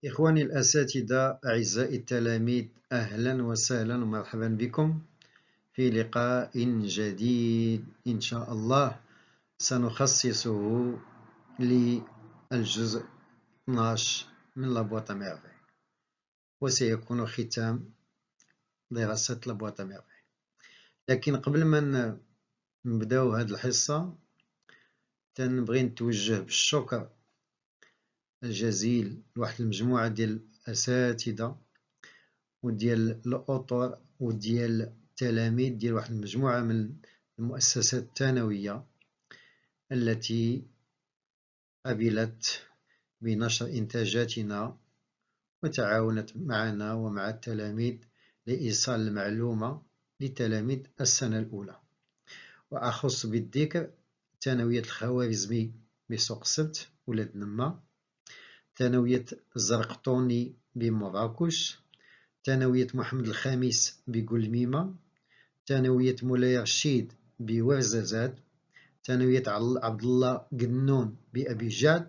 إخواني الأساتذة أعزائي التلاميذ أهلا وسهلا ومرحبا بكم في لقاء جديد إن شاء الله سنخصصه للجزء 12 من لابواتا ميرفي وسيكون ختام دراسة لابواتا ميرفي. لكن قبل ما نبداو هذه الحصة تنبغي نتوجه بالشكر الجزيل لواحد المجموعة ديال الأساتذة وديال الأطر وديال التلاميذ ديال واحد المجموعة من المؤسسات الثانوية التي قبلت بنشر إنتاجاتنا وتعاونت معنا ومع التلاميذ لإيصال المعلومة لتلاميذ السنة الأولى، وأخص بالذكر ثانوية الخوارزمي بسوق السبت ولاد نما، ثانوية الزرقطوني بمراكش، ثانوية محمد الخامس بقلميمة، ثانوية مولاي رشيد بورزازات، ثانوية عبد الله قنون بأبي جعد،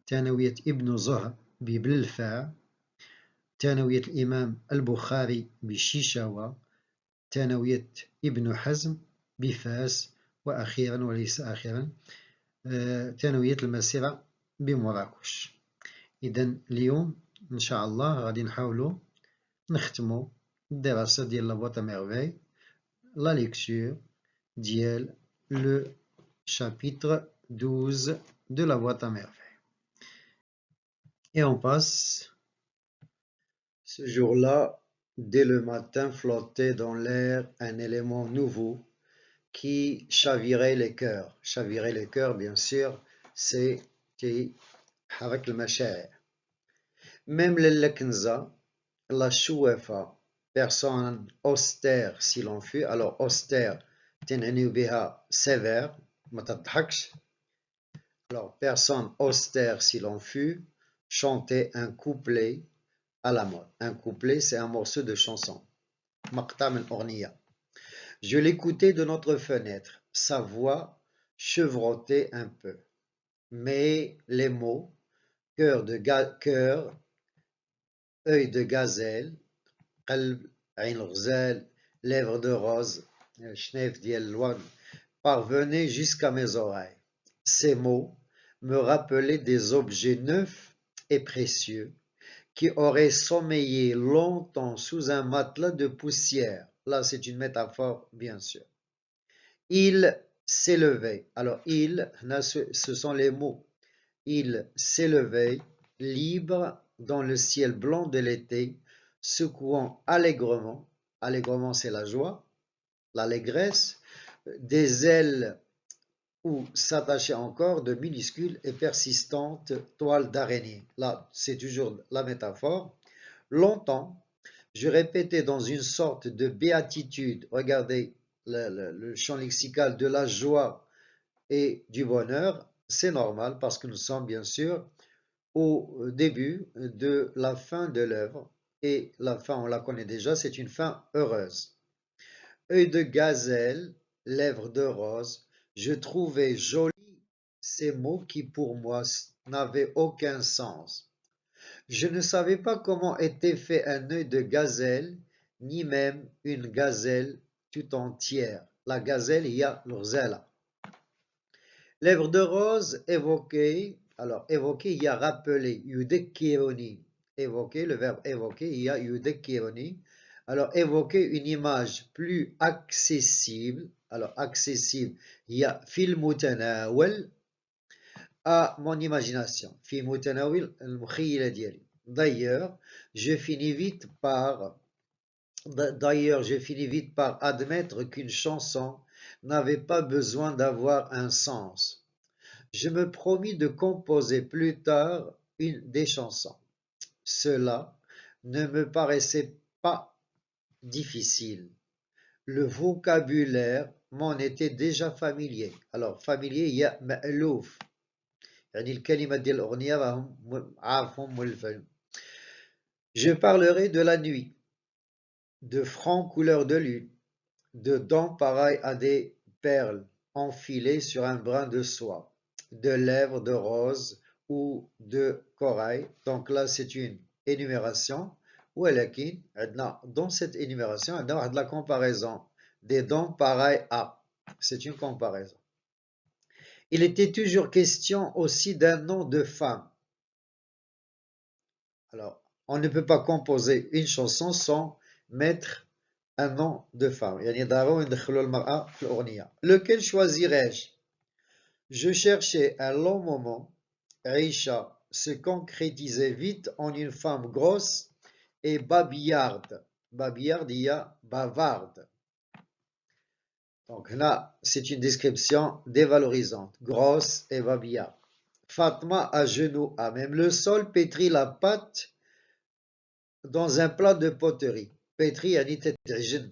ثانوية ابن زهر ببلفاع، ثانوية الإمام البخاري بشيشاوة، ثانوية ابن حزم بفاس، وأخيرا وليس آخرا ثانوية المسيرة بمراكش. إذن اليوم إن شاء الله غادي نحاولوا نختموا الدراسة ديال لابواط ميرفي لا ليكتور ديال لو chapitre 12 de la boîte à merveilles. Et on passe. Ce jour-là, dès le matin, flottait dans l'air un élément nouveau qui chavirait les cœurs. Chavirait les cœurs, bien sûr, c'est qui avec le machère. Même le Kenza, la chouefa, personne austère si l'on fut. Alors austère, تنعني بها sévère, ما تضحكش. Alors personne austère si l'on fut, chantait un couplet à la mode. Un couplet, c'est un morceau de chanson. مقطع من أغنية. Je l'écoutais de notre fenêtre, sa voix chevrotait un peu. Mais les mots, cœur, œil de gazelle, قلب عين الغزال, lèvres de rose, شنيف ديال الورد, parvenaient jusqu'à mes oreilles. Ces mots me rappelaient des objets neufs et précieux qui auraient sommeillé longtemps sous un matelas de poussière. Là, c'est une métaphore, bien sûr. Il s'élevait. Alors, il, ce sont les mots. Il s'élevait, libre dans le ciel blanc de l'été, secouant allègrement, allègrement c'est la joie, l'allégresse, des ailes où s'attachaient encore de minuscules et persistantes toiles d'araignée. Là, c'est toujours la métaphore. Longtemps, je répétais dans une sorte de béatitude, regardez le champ lexical de la joie et du bonheur, c'est normal parce que nous sommes bien sûr au début de la fin de l'œuvre, et la fin on la connaît déjà, c'est une fin heureuse. Œil de gazelle, lèvres de rose, je trouvais jolis ces mots qui pour moi n'avaient aucun sens. Je ne savais pas comment était fait un œil de gazelle, ni même une gazelle tout entière. La gazelle, il y a l'orzela. Lèvres de rose évoquées, alors évoquer, il y a rappelé, yudekironi. Évoquer, le verbe évoquer, il y a yudekironi. Alors évoquer une image plus accessible, alors accessible, il y a fil mutanawil, à mon imagination. Fi mutanawil al-mukhayyala diyali. D'ailleurs, je finis vite par admettre qu'une chanson n'avait pas besoin d'avoir un sens. Je me promis de composer plus tard des chansons. Cela ne me paraissait pas difficile. Le vocabulaire m'en était déjà familier. Alors, familier, il y a ma'louf. يعني الكلمة ديال الأغنية راهم عارفهم مولفين. Je parlerai de la nuit, de francs couleurs de lune, de dents pareilles à des perles enfilées sur un brin de soie, de lèvres de rose ou de corail. Donc là, c'est une énumération. ولكن dans cette énumération, on a de la comparaison des dons pareils à. C'est une comparaison. Il était toujours question aussi d'un nom de femme. Alors, on ne peut pas composer une chanson sans mettre un nom de femme. Lequel choisirais-je? Je cherchais un long moment. Aïcha se concrétisait vite en une femme grosse et babillarde. Babillarde, il y a bavarde. Donc là, c'est une description dévalorisante. Grosse et babillarde. Fatma à genoux à même le sol pétrit la pâte dans un plat de poterie. Pétri yani تتعجن.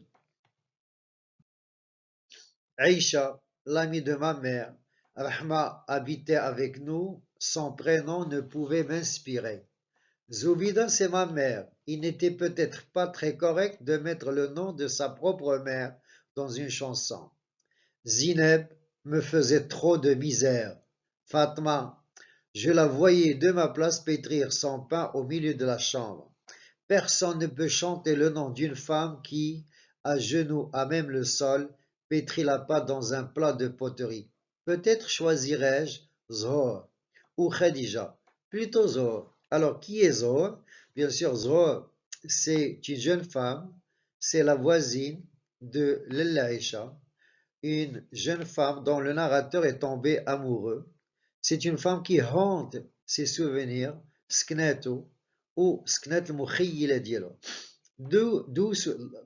Aïcha, l'amie de ma mère, Rahma habitait avec nous, son prénom ne pouvait m'inspirer. Zoubida, c'est ma mère. Il n'était peut-être pas très correct de mettre le nom de sa propre mère dans une chanson. Zineb me faisait trop de misère. Fatma, je la voyais de ma place pétrir son pain au milieu de la chambre. Personne ne peut chanter le nom d'une femme qui, à genoux à même le sol, pétrit la pâte dans un plat de poterie. Peut-être choisirais-je Zohor ou Khadija, plutôt Zohor. Alors, qui est Zohor? Bien sûr, Zohor, c'est une jeune femme, c'est la voisine de l'Aïcha, une jeune femme dont le narrateur est tombé amoureux. C'est une femme qui hante ses souvenirs, skneto, ou sknet المخيلة ديالو.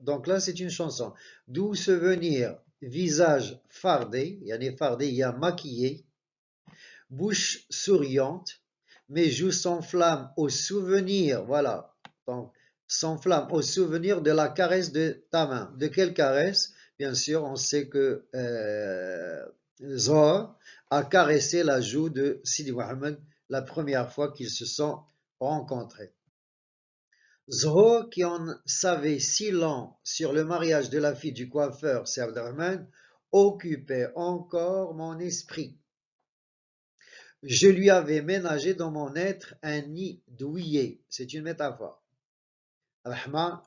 Donc là, c'est une chanson. D'où souvenir, visage fardé, yani fardé, il y a maquillé, bouche souriante, mes joues s'enflamment au souvenir, voilà. Donc, s'enflamment au souvenir de la caresse de ta main. De quelle caresse? Bien sûr, on sait que Zohar a caressé la joue de Sidi Mohammed la première fois qu'ils se sont rencontrés. Zohar, qui en savait si long sur le mariage de la fille du coiffeur, c'est Abderrahman, occupait encore mon esprit. Je lui avais ménagé dans mon être un nid douillet. C'est une métaphore. Rahma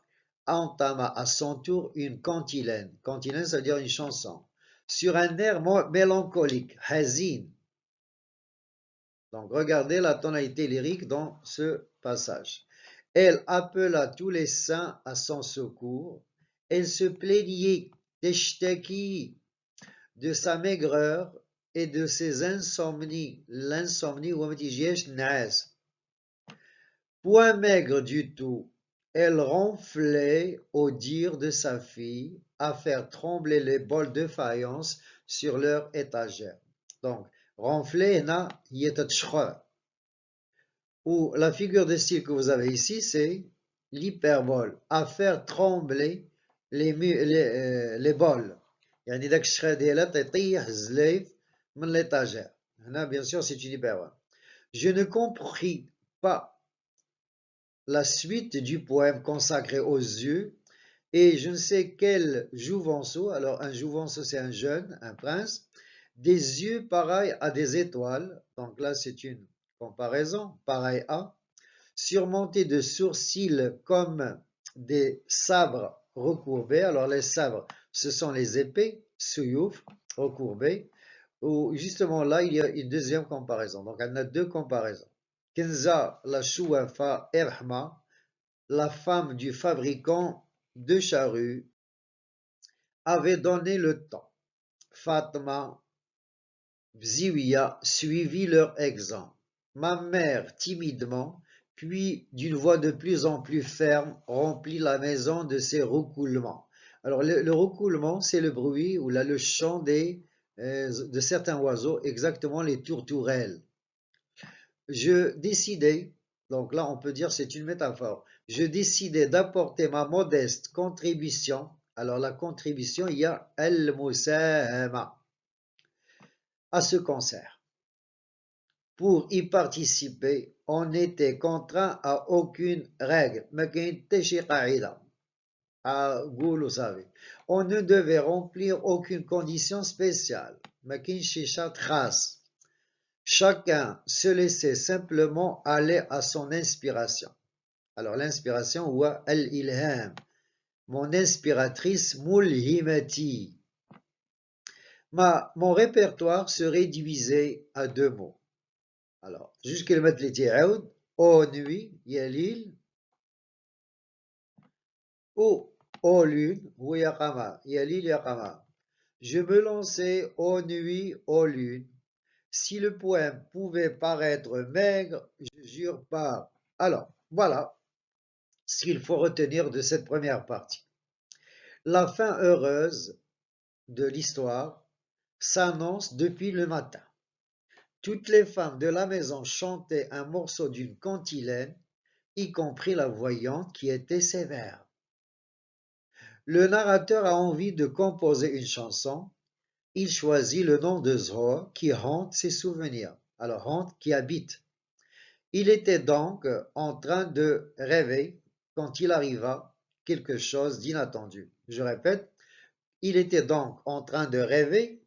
entama à son tour une cantilène. Cantilène, ça veut dire une chanson. Sur un air mélancolique, hazin. Donc, regardez la tonalité lyrique dans ce passage. Elle appela tous les saints à son secours. Elle se plaignait, teshtaki, de sa maigreur et de ses insomnies. L'insomnie, point maigre du tout, elle ronflait au dire de sa fille à faire trembler les bols de faïence sur leur étagère. Donc, ronfler, ou la figure de style que vous avez ici, c'est l'hyperbole, à faire trembler les bols. يعني داك الشخير ديالها تيطيح الزلايف من l'étagère. هنا bien sûr c'est une hyperbole. Je ne compris pas la suite du poème consacré aux yeux et je ne sais quel jouvenceau, alors un jouvenceau c'est un jeune, un prince, des yeux pareils à des étoiles, donc là c'est une comparaison, pareil à, surmontés de sourcils comme des sabres recourbés. Alors les sabres, ce sont les épées, suyouf, recourbées, où justement là il y a une deuxième comparaison. Donc on a deux comparaisons. Kenza la chouafa erhma, la femme du fabricant de charrues, avait donné le temps. Fatma Bziouia suivit leur exemple. Ma mère, timidement, puis d'une voix de plus en plus ferme, remplit la maison de ses roucoulements. Alors le roucoulement, c'est le bruit ou là le chant de certains oiseaux, exactement les tourterelles. Je décidai, donc là on peut dire c'est une métaphore, je décidai d'apporter ma modeste contribution. Alors la contribution, il y a al-musahama à ce concert. Pour y participer, on n'était contraint à aucune règle. On ne devait remplir aucune condition spéciale. Chacun se laissait simplement aller à son inspiration. Alors l'inspiration, wa al-ilham. Mon inspiratrice, mulhimati. Mon répertoire serait divisé à deux mots. Alors, juste qu'il mette les tiaoud, ô nuit, yalil, ou ô lune, ou yaqama, yalil yaqama. Je me lançais ô nuit, ô lune. Si le poème pouvait paraître maigre, je jure pas. Alors, voilà ce qu'il faut retenir de cette première partie. La fin heureuse de l'histoire s'annonce depuis le matin. Toutes les femmes de la maison chantaient un morceau d'une cantilène, y compris la voyante qui était sévère. Le narrateur a envie de composer une chanson. Il choisit le nom de Zohar qui hante ses souvenirs. Alors, hante qui habite. Il était donc en train de rêver quand il arriva quelque chose d'inattendu. Je répète, il était donc en train de rêver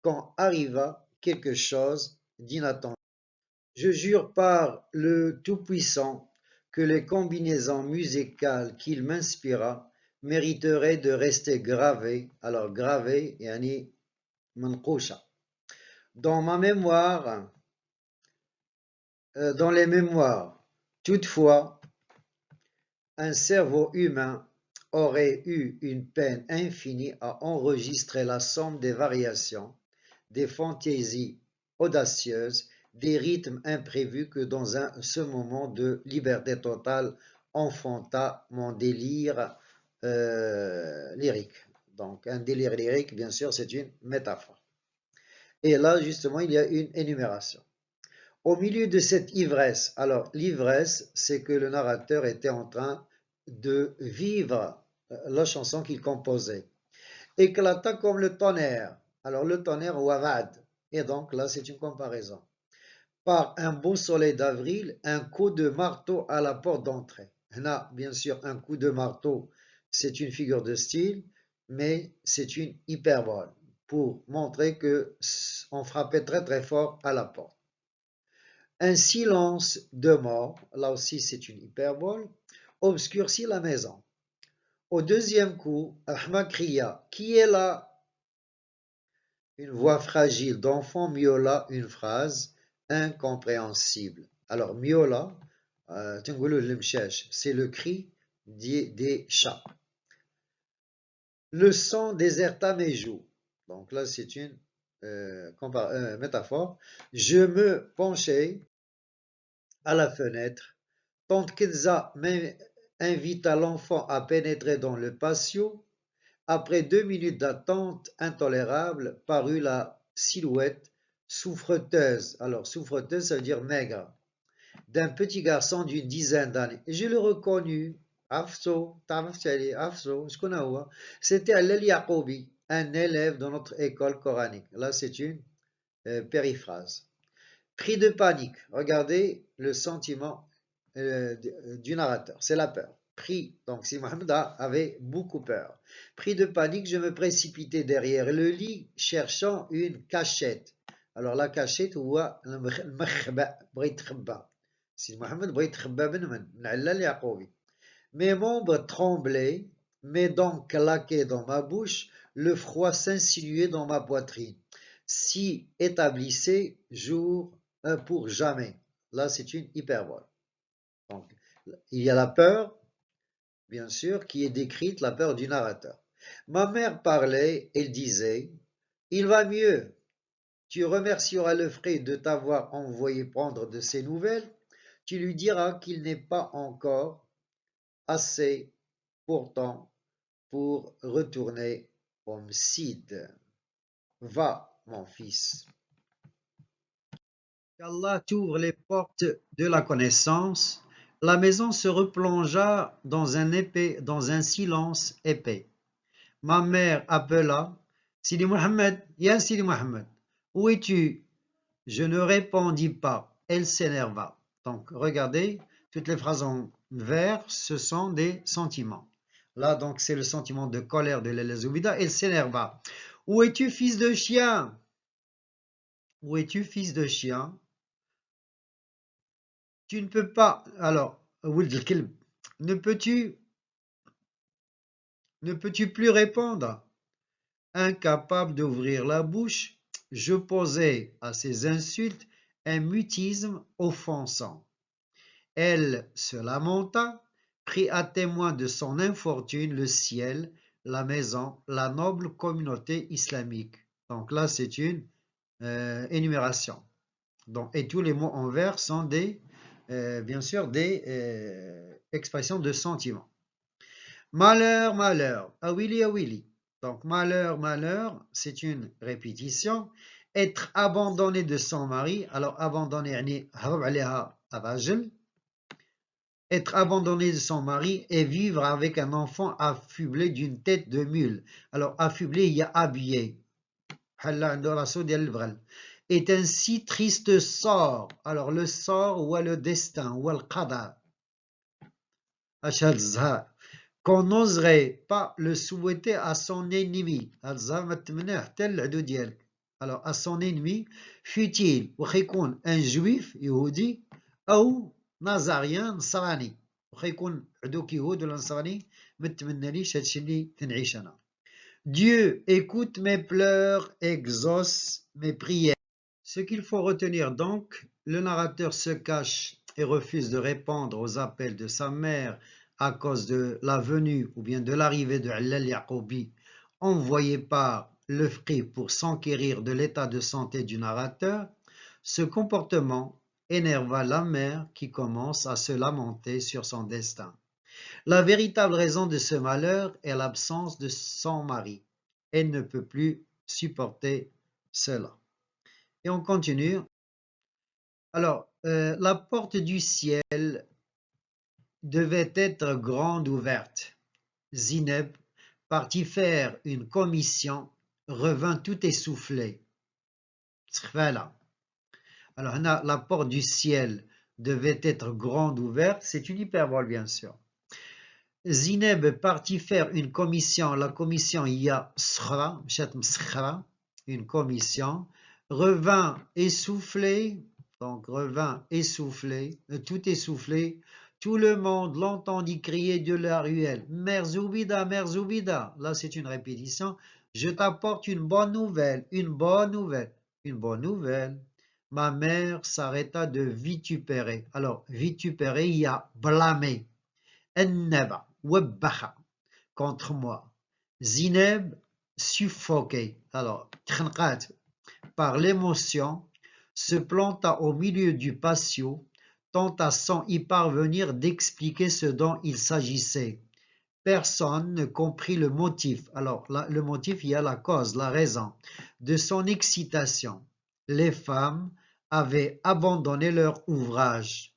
quand arriva quelque chose d'inattendu. Je jure par le Tout-Puissant que les combinaisons musicales qu'il m'inspira mériteraient de rester gravées, alors gravées, yani manqusha, dans ma mémoire, dans les mémoires. Toutefois, un cerveau humain aurait eu une peine infinie à enregistrer la somme des variations, des fantaisies audacieuses, des rythmes imprévus que dans ce moment de liberté totale enfanta mon délire lyrique. Donc un délire lyrique, bien sûr, c'est une métaphore. Et là, justement, il y a une énumération. Au milieu de cette ivresse, alors l'ivresse, c'est que le narrateur était en train de vivre la chanson qu'il composait. Éclata comme le tonnerre. Alors le tonnerre wavad. Et donc là, c'est une comparaison. Par un beau soleil d'avril, un coup de marteau à la porte d'entrée. Là, bien sûr, un coup de marteau, c'est une figure de style, mais c'est une hyperbole pour montrer que on frappait très très fort à la porte. Un silence de mort, là aussi c'est une hyperbole, obscurcit la maison. Au deuxième coup, Ahmad cria: Qui est là? Une voix fragile d'enfant miaula une phrase incompréhensible. Alors, miaula, c'est le cri des chats. Le sang déserta mes joues. Donc là, c'est une métaphore. Je me penchai à la fenêtre. Tante Kenza invita l'enfant à pénétrer dans le patio. Après 2 minutes d'attente intolérable, parut la silhouette souffreteuse. Alors, souffreteuse, ça veut dire maigre, d'un petit garçon d'une dizaine d'années. Et je le reconnus. Afso, Afso, c'était Alel Yaqoubi, un élève de notre école coranique. Là, c'est une périphrase. Pris de panique, regardez le sentiment du narrateur, c'est la peur. Pris, donc si Mohamed avait beaucoup peur. Pris de panique, je me précipitais derrière le lit, cherchant une cachette. Alors la cachette, هو المخبأ بغى يتخبى. Si Mohamed بغى يتخبى من علال يعقوبي. Mes membres tremblaient, mes dents claquaient dans ma bouche, le froid s'insinuait dans ma poitrine. S'y établissait jour pour jamais. Là, c'est une hyperbole. Donc, il y a la peur, bien sûr, qui est décrite, la peur du narrateur. Ma mère parlait, elle disait, il va mieux, tu remercieras le frère de t'avoir envoyé prendre de ses nouvelles, tu lui diras qu'il n'est pas encore assez pourtant pour retourner au Msid. Va, mon fils. Qu'Allah t'ouvre les portes de la connaissance. La maison se replongea dans un silence épais. Ma mère appela Sidi Mohammed, ya Sidi Mohammed, où es-tu? Je ne répondis pas. Elle s'énerva. Donc, regardez, toutes les phrases en vers, ce sont des sentiments. Là, donc, c'est le sentiment de colère de Léla Zoubida. Elle s'énerva. Où es-tu, fils de chien? Où es-tu, fils de chien? Tu ne peux pas. Alors, Ould el-Kelb, ne peux-tu ne peux-tu plus répondre? Incapable d'ouvrir la bouche, j'opposai à ces insultes un mutisme offensant. Elle se lamenta, prit à témoin de son infortune le ciel, la maison, la noble communauté islamique. Donc là, c'est une énumération. Donc, et tous les mots en vers sont bien sûr, des expressions de sentiments. Malheur, malheur, awili, awili. Donc, malheur, malheur, c'est une répétition. Être abandonné de son mari, alors abandonné, يعني هرب عليها الراجل. Être abandonné de son mari et vivre avec un enfant affublé d'une tête de mule. Alors, affublé, il y a habillé. Est un si triste sort. Alors, le sort ou le destin ou le qadar. Qu'on n'oserait pas le souhaiter à son ennemi. Alors, à son ennemi, fut-il un juif, yehudi, ou nazarien, nasrani. ويكون عدوك يهود ولا نصراني ما تمناليش هادشي اللي كنعيش انا. Dieu écoute mes pleurs, exauce mes prières. Ce qu'il faut retenir donc, le narrateur se cache et refuse de répondre aux appels de sa mère à cause de la venue ou bien de l'arrivée de Allal Yaqoubi, envoyé par le fqih pour s'enquérir de l'état de santé du narrateur. Ce comportement énerva la mère qui commence à se lamenter sur son destin. La véritable raison de ce malheur est l'absence de son mari. Elle ne peut plus supporter cela. Et on continue. Alors, la porte du ciel devait être grande ouverte. Zineb partit faire une commission, revint tout essoufflé. Alors, la porte du ciel devait être grande ouverte, c'est une hyperbole bien sûr. Zineb partit faire une commission, la commission il y a une commission, revint essoufflé, donc revint essoufflé, tout essoufflé, tout le monde l'entendit crier de la ruelle, Mère Zoubida, Mère Zoubida, là c'est une répétition, je t'apporte une bonne nouvelle, une bonne nouvelle, une bonne nouvelle. Ma mère s'arrêta de vitupérer. Alors, vitupérer, il y a blâmer. Enneba, webbacha, contre moi. Zineb, suffoqué. Alors, tchanqat, par l'émotion, se planta au milieu du patio, tenta sans y parvenir d'expliquer ce dont il s'agissait. Personne ne comprit le motif. Alors, le motif, il y a la cause, la raison de son excitation. Les femmes avaient abandonné leur ouvrage.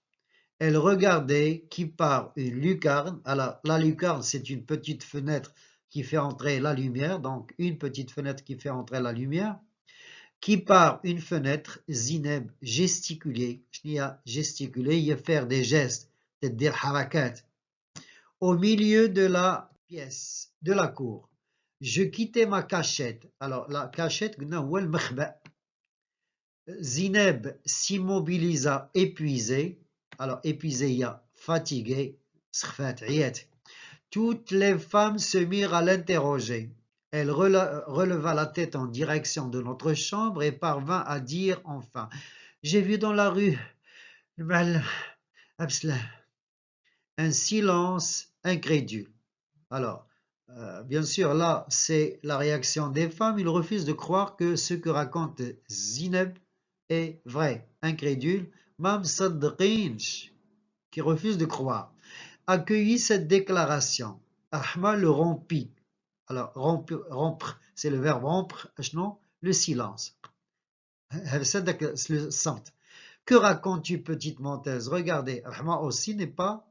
Elles regardaient qui par une lucarne. Alors, la lucarne, c'est une petite fenêtre qui fait entrer la lumière. Donc, une petite fenêtre qui fait entrer la lumière. Qui par une fenêtre, Zineb gesticulait. Gesticuler, il y a faire des gestes, c'est-à-dire harakat. Au milieu de la pièce, de la cour. Je quittais ma cachette. Alors, la cachette, Zineb s'immobilisa épuisé. Alors, épuisé, il y a fatigué. Toutes les femmes se mirent à l'interroger. Elle releva la tête en direction de notre chambre et parvint à dire enfin, j'ai vu dans la rue un silence incrédule. Alors, bien sûr, là, c'est la réaction des femmes. Ils refusent de croire que ce que raconte Zineb est vrai. Incrédule, Mam Sadqinch, qui refuse de croire, accueillit cette déclaration. Ahma le rompit. Alors, rompre, c'est le verbe rompre, le silence. Que racontes-tu, petite menteuse? Regardez, Ahma aussi n'est pas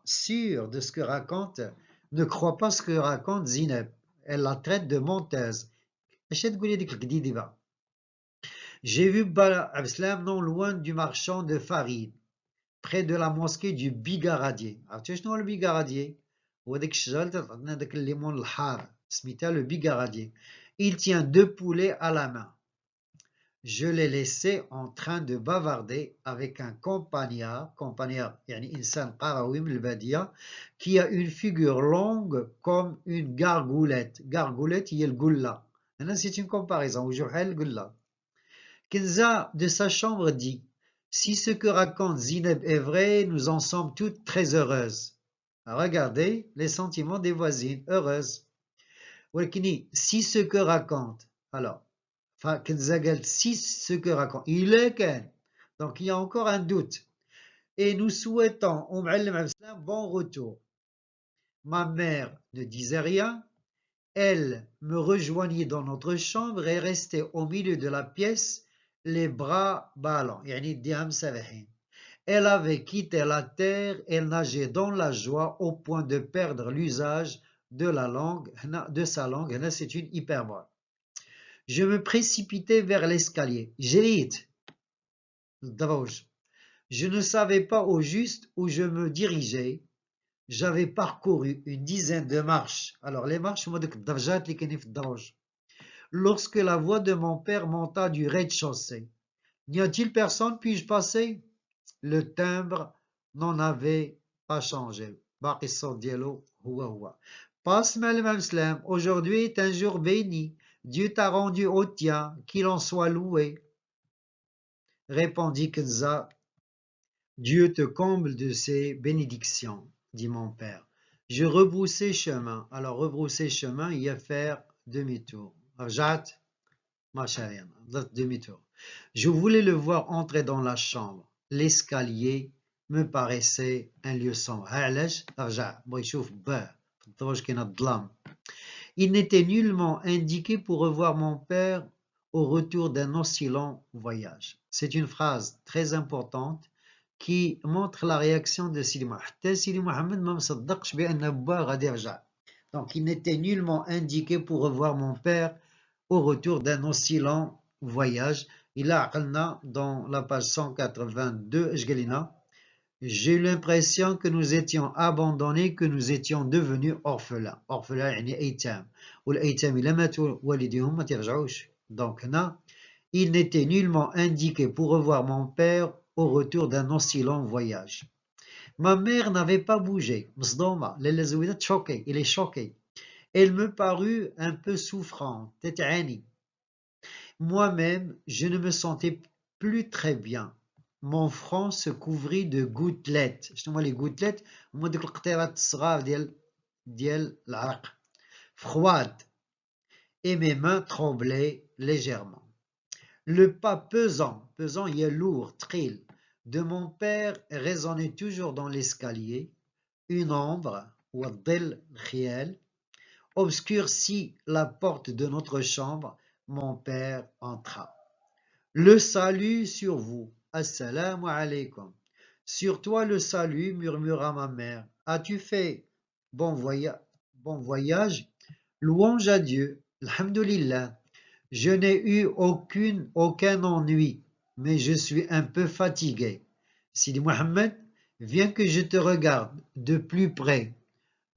sûre de ce que raconte, ne croit pas ce que raconte Zineb. Elle la traite de menteuse. J'ai vu Bala Abslam non loin du marchand de farine, près de la mosquée du Bigaradier. عرفتوا شنو هو البيغاراديer؟ هو داك الشجره اللي تعطينا داك الليمون الحار سميتها le Bigaradier. Il tient deux poulets à la main. je l'ai laissé en train de bavarder avec un campagnard, يعني إنسان قروي من البادية, qui a une figure longue comme une gargoulette. Gargoulette, هي القلة. هنا c'est une comparaison. وجه بحال القلة. Kenza, de sa chambre, dit: si ce que raconte Zineb est vrai, nous en sommes toutes très heureuses. Regardez les sentiments des voisines, heureuses. Walkini, si ce que raconte, alors, Kenza قالت si ce que raconte, il est qu'un. Donc il y a encore un doute. Et nous souhaitons au Ma'allim Abdeslam bon retour. Ma mère ne disait rien. Elle me rejoignit dans notre chambre et restait au milieu de la pièce, les bras ballants. Elle avait quitté la terre, elle nageait dans la joie au point de perdre l'usage de sa langue. C'est une hyperbole. Je me précipitais vers l'escalier. Je ne savais pas au juste où je me dirigeais. J'avais parcouru une dizaine de marches. Alors les marches, lorsque la voix de mon père monta du rez-de-chaussée. N'y a-t-il personne? Puis-je passer? Le timbre n'en avait pas changé. Passe, Ma'allim, aujourd'hui est un jour béni. Dieu t'a rendu au tien, qu'il en soit loué. Répondit Kenza. Dieu te comble de ses bénédictions, dit mon père. Je rebroussai chemin. Alors, rebrousser chemin, il y a faire demi-tour. Demi-tour. Je voulais le voir entrer dans la chambre. L'escalier me paraissait un lieu sombre. Il n'était nullement indiqué pour revoir mon père au retour d'un aussi long voyage. C'est une phrase très importante qui montre la réaction de Sidi Mohammed. Sidi Mohammed ما مصدقش بأن با غادي يرجع. Donc il n'était nullement indiqué pour revoir mon père au retour d'un aussi long voyage. Il a عقلنا dans la page 182 اش قال لنا j'ai eu l'impression que nous étions abandonnés, que nous étions devenus orphelins. Orphelins يعني أيتام. والأيتام إلا ماتوا والديهم ما ترجعوش. Donc هنا il n'était nullement indiqué pour revoir mon père au retour d'un aussi long voyage. Ma mère n'avait pas bougé. مصدومة. choquée. Il est choqué. Elle me parut un peu souffrante. تتعاني. Moi-même, je ne me sentais plus très bien. Mon front se couvrit de gouttelettes. شنو هما les gouttelettes? هما ديك القطيرات الصغار ديال العرق. Froide. Et mes mains tremblaient légèrement. Le pas pesant, il est lourd, tril, de mon père résonnait toujours dans l'escalier. Une ombre, obscurcit la porte de notre chambre. Mon père entra. Le salut sur vous. Assalamu alaikum. Sur toi le salut, murmura ma mère. As-tu fait bon voyage? Louange à Dieu. Alhamdulillah. Je n'ai eu aucun ennui, mais je suis un peu fatigué. Sidi Mohammed, viens que je te regarde de plus près.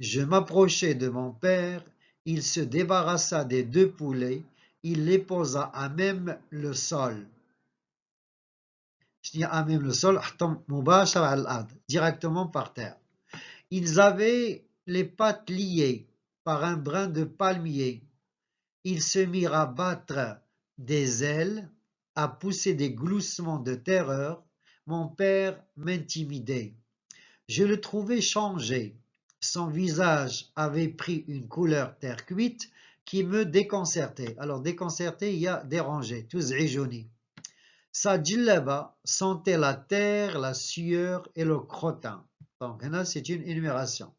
Je m'approchai de mon père, il se débarrassa des 2 poulets, il les posa à même le sol. Je dis à même le sol, directement par terre. Ils avaient les pattes liées par un brin de palmier. Ils se mirent à battre des ailes, à pousser des gloussements de terreur. Mon père m'intimidait. Je le trouvais changé. Son visage avait pris une couleur terre cuite qui me déconcertait. Alors déconcerté, il y a dérangé, tuz'ijuni. Sa djellaba sentait la terre, la sueur et le crottin. Donc là, c'est une énumération.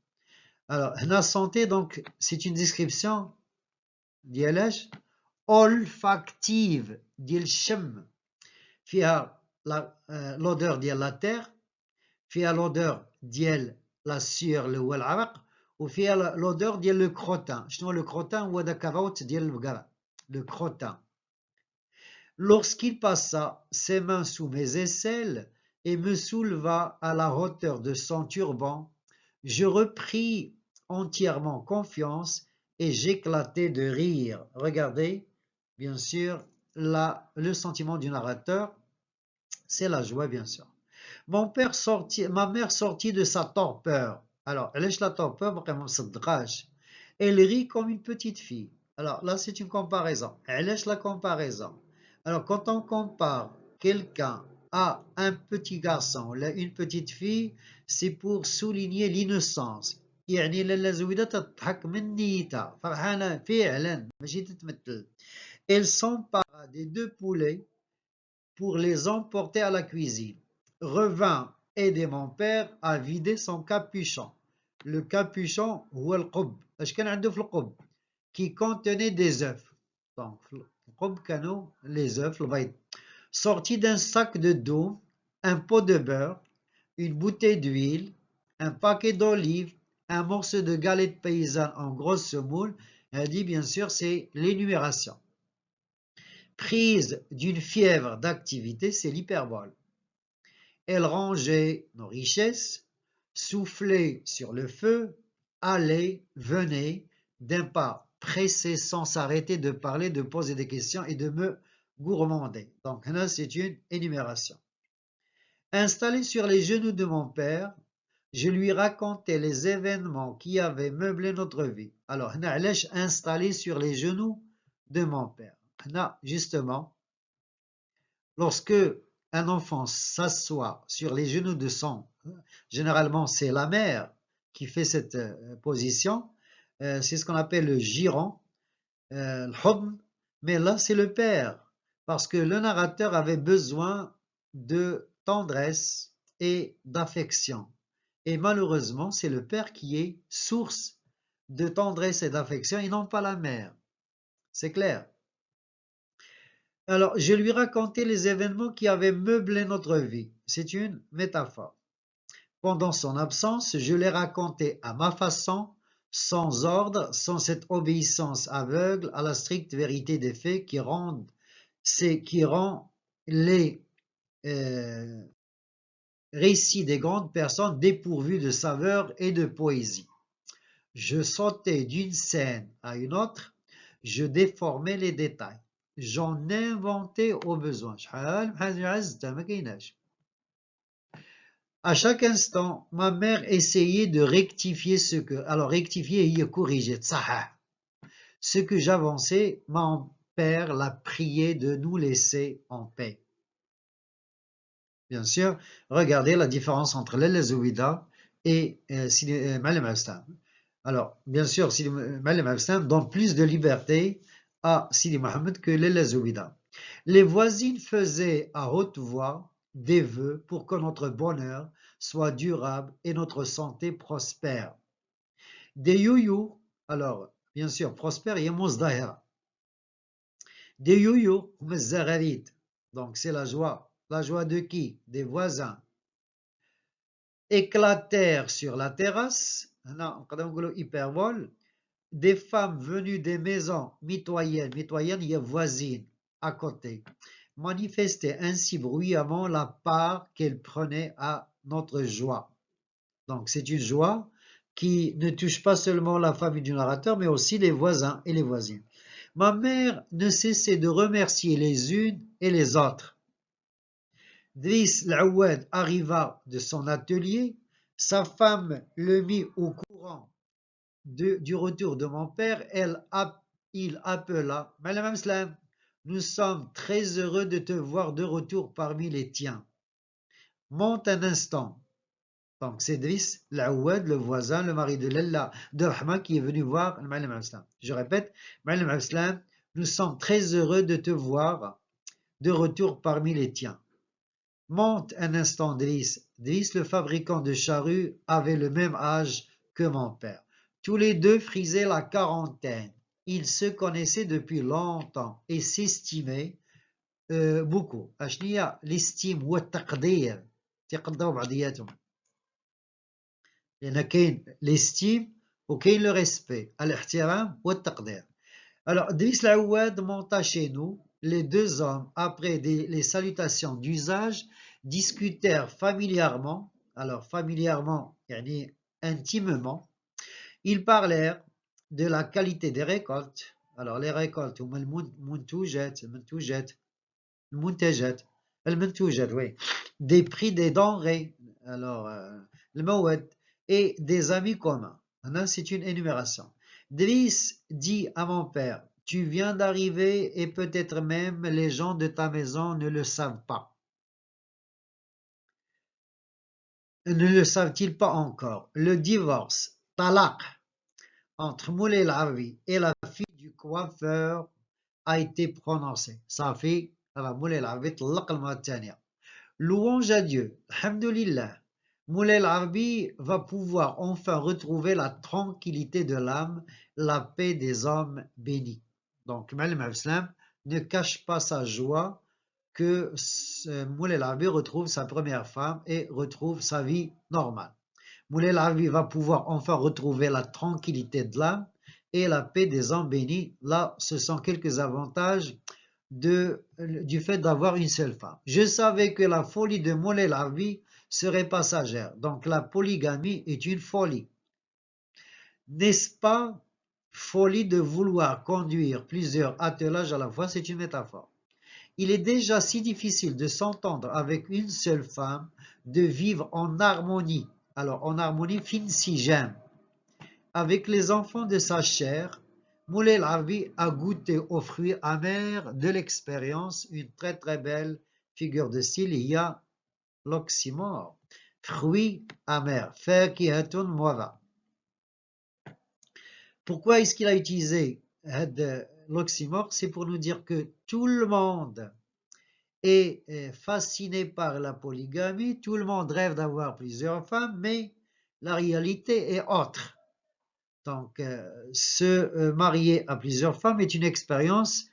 Alors, là, santé, donc, c'est une description ديالاش olfactive ديال الشم فيها l'odeur ديال la terre فيها l'odeur ديال la sueur اللي هو العرق وفيها l'odeur ديال le crottin. شنو le crottin؟ هو داك الروت ديال البقرة le crottin. Lorsqu'il passa ses mains sous mes aisselles et me souleva à la hauteur de son turban, je repris entièrement confiance et j'éclatais de rire. Regardez, bien sûr, le sentiment du narrateur, c'est la joie, bien sûr. Ma mère sortit de sa torpeur. Alors, elle est la torpeur, vraiment, elle rit comme une petite fille. Alors là, c'est une comparaison. Elle est la comparaison. Alors, quand on compare quelqu'un à un petit garçon ou une petite fille, c'est pour souligner l'innocence. يعني لالا زويدة تضحك من نيتها فرحانة فعلا ماشي تتمثل. Elle s'empara des deux poulets pour les emporter à la cuisine, revint aider mon père à vider son capuchon. Le capuchon هو القب. اش كان عنده في القب؟ qui contenait des œufs. Donc القب كانوا les œufs البيض. Sorti d'un sac de dos, un pot de beurre, une bouteille d'huile, un paquet d'olives, un morceau de galette paysanne en grosse semoule. Elle dit bien sûr c'est l'énumération. Prise d'une fièvre d'activité, c'est l'hyperbole. Elle rangeait nos richesses, soufflait sur le feu, allait, venait, d'un pas pressé sans s'arrêter de parler, de poser des questions et de me gourmander. Donc là, c'est une énumération. Installé sur les genoux de mon père, je lui racontais les événements qui avaient meublé notre vie. Alors, installé sur les genoux de mon père. Justement, lorsque un enfant s'assoit sur les genoux de son, généralement c'est la mère qui fait cette position, c'est ce qu'on appelle le giron, le hubn, mais là c'est le père, parce que le narrateur avait besoin de tendresse et d'affection. Et malheureusement, c'est le père qui est source de tendresse et d'affection et non pas la mère. C'est clair. Alors, je lui racontais les événements qui avaient meublé notre vie. C'est une métaphore. Pendant son absence, je les racontais à ma façon, sans ordre, sans cette obéissance aveugle à la stricte vérité des faits qui rend les récits des grandes personnes dépourvus de saveur et de poésie. Je sautais d'une scène à une autre, je déformais les détails. J'en inventais au besoin. À chaque instant, ma mère essayait de rectifier rectifier et corriger. Ce que j'avançais, mon père l'a prié de nous laisser en paix. Bien sûr, regardez la différence entre l'Elazouida et Malem Abstam. Alors, bien sûr, Malem Abstam donne plus de liberté à Sidi Mohamed que l'Elazouida. Les voisines faisaient à haute voix des vœux pour que notre bonheur soit durable et notre santé prospère. Des youyou, alors, bien sûr, prospère, il y a Mozdahira. Des youyou, donc c'est la joie. La joie de qui? Des voisins. Éclatèrent sur la terrasse, hyperbole, des femmes venues des maisons mitoyennes, il y a voisines à côté, manifestaient ainsi bruyamment la part qu'elles prenaient à notre joie. Donc c'est une joie qui ne touche pas seulement la famille du narrateur, mais aussi les voisins et les voisines. Ma mère ne cessait de remercier les unes et les autres. Driss L'Awad arriva de son atelier, sa femme le mit au courant du retour de mon père, il appela « Madame Amslam, nous sommes très heureux de te voir de retour parmi les tiens. Monte un instant. » Donc c'est Driss L'Awad, le voisin, le mari de Lalla de Rahma qui est venu voir Madame Amslam. Je répète, Madame Amslam, nous sommes très heureux de te voir de retour parmi les tiens. Monte un instant, Driss. Driss, le fabricant de charrues, avait le même âge que mon père. Tous les deux frisaient la quarantaine. Ils se connaissaient depuis longtemps et s'estimaient beaucoup. أشنية l'estime والتقدير تقدروا بعضياتهم. لأن كاين l'estime وكاين le respect. الاحترام والتقدير. Alors, Driss L'Awad monta chez nous. Les deux hommes, après les salutations d'usage, discutèrent familièrement, alors familièrement, intimement, ils parlèrent de la qualité des récoltes, Alors les récoltes, هما المنتجات المنتوجات, oui, des prix des denrées, alors المواد et des amis communs. Là, c'est une énumération. Driss dit à mon père, tu viens d'arriver et peut-être même les gens de ta maison ne le savent pas. Ne le savent-ils pas encore? Le divorce, talaq, entre Moulay Lavi et la fille du coiffeur a été prononcé. Safi, Moulay Lavi, talaq al-Matania. Louange à Dieu, alhamdulillah. Moulay Lavi va pouvoir enfin retrouver la tranquillité de l'âme, la paix des hommes bénis. Donc, Malim Islam ne cache pas sa joie que Moulay Lavi retrouve sa première femme et retrouve sa vie normale. Moulay Lavi va pouvoir enfin retrouver la tranquillité de l'âme et la paix des hommes bénis. Là, ce sont quelques avantages du fait d'avoir une seule femme. Je savais que la folie de Moulay Lavi serait passagère. Donc la polygamie est une folie. N'est-ce pas folie de vouloir conduire plusieurs attelages à la fois? C'est une métaphore. Il est déjà si difficile de s'entendre avec une seule femme, de vivre en harmonie. Alors, en harmonie, fin si j'aime. Avec les enfants de sa chair, Moulay Lavi a goûté aux fruits amers de l'expérience, une très très belle figure de style. Il y a l'oxymore, fruits amers, fakihatun muwa. Pourquoi est-ce qu'il a utilisé l'oxymore? C'est pour nous dire que tout le monde est fasciné par la polygamie, tout le monde rêve d'avoir plusieurs femmes, mais la réalité est autre. Donc, se marier à plusieurs femmes est une expérience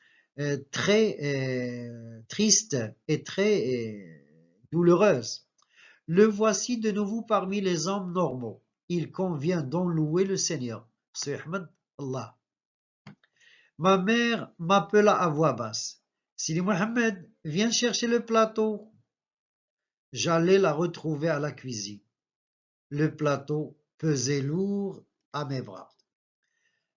très triste et très douloureuse. Le voici de nouveau parmi les hommes normaux. Il convient d'en louer le Seigneur. Allah. Ma mère m'appela à voix basse. Sidi Mohamed, viens chercher le plateau. J'allais la retrouver à la cuisine. Le plateau pesait lourd à mes bras.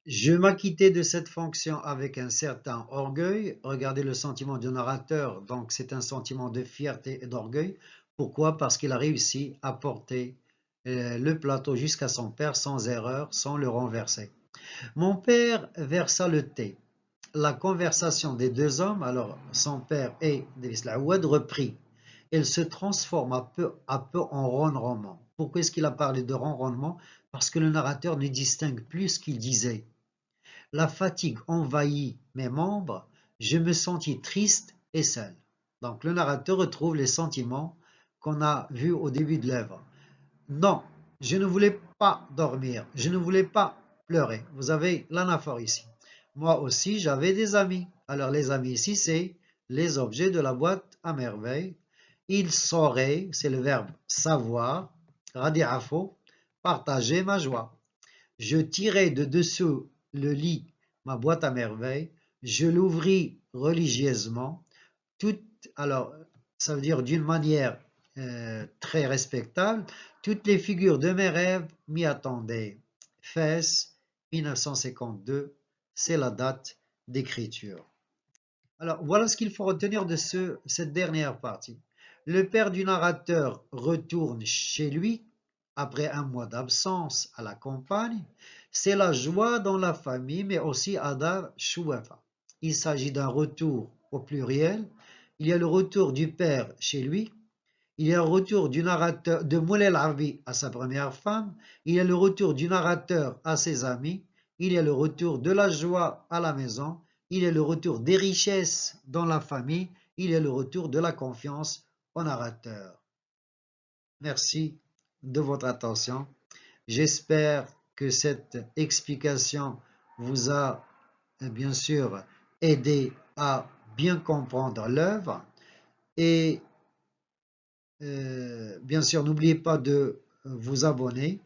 Je m'acquittais de cette fonction avec un certain orgueil. Regardez le sentiment du narrateur, donc c'est un sentiment de fierté et d'orgueil. Pourquoi? Parce qu'il a réussi à porter le plateau jusqu'à son père sans erreur, sans le renverser. Mon père versa le thé. La conversation des deux hommes, alors son père et Driss Aouad, reprit. Elle se transforme peu à peu en ronronnement. Pourquoi est-ce qu'il a parlé de ronronnement? Parce que le narrateur ne distingue plus ce qu'il disait. La fatigue envahit mes membres, je me sentis triste et seul. Donc le narrateur retrouve les sentiments qu'on a vus au début de l'œuvre. Non, je ne voulais pas dormir, je ne voulais pas pleurer. Vous avez l'anaphore ici. Moi aussi, j'avais des amis. Alors les amis ici, c'est les objets de la boîte à merveille. Ils sauraient, c'est le verbe savoir, radi'afo, partager ma joie. Je tirai de dessous le lit ma boîte à merveille, je l'ouvris religieusement, alors ça veut dire d'une manière très respectable, toutes les figures de mes rêves m'y attendaient. Fès, 1952, c'est la date d'écriture. Alors voilà ce qu'il faut retenir de cette dernière partie. Le père du narrateur retourne chez lui après un mois d'absence à la campagne. C'est la joie dans la famille, mais aussi Adar Shouafa. Il s'agit d'un retour au pluriel. Il y a le retour du père chez lui. Il y a le retour du narrateur de Moulay Lavi à sa première femme. Il y a le retour du narrateur à ses amis. Il y a le retour de la joie à la maison. Il y a le retour des richesses dans la famille. Il y a le retour de la confiance au narrateur. Merci de votre attention. J'espère que cette explication vous a bien sûr aidé à bien comprendre l'œuvre. Et bien sûr, n'oubliez pas de vous abonner,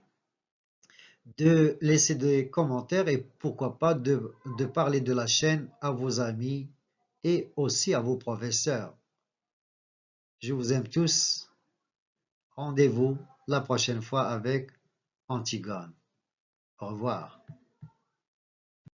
de laisser des commentaires et pourquoi pas de parler de la chaîne à vos amis et aussi à vos professeurs. Je vous aime tous. Rendez-vous la prochaine fois avec Antigone. Au revoir.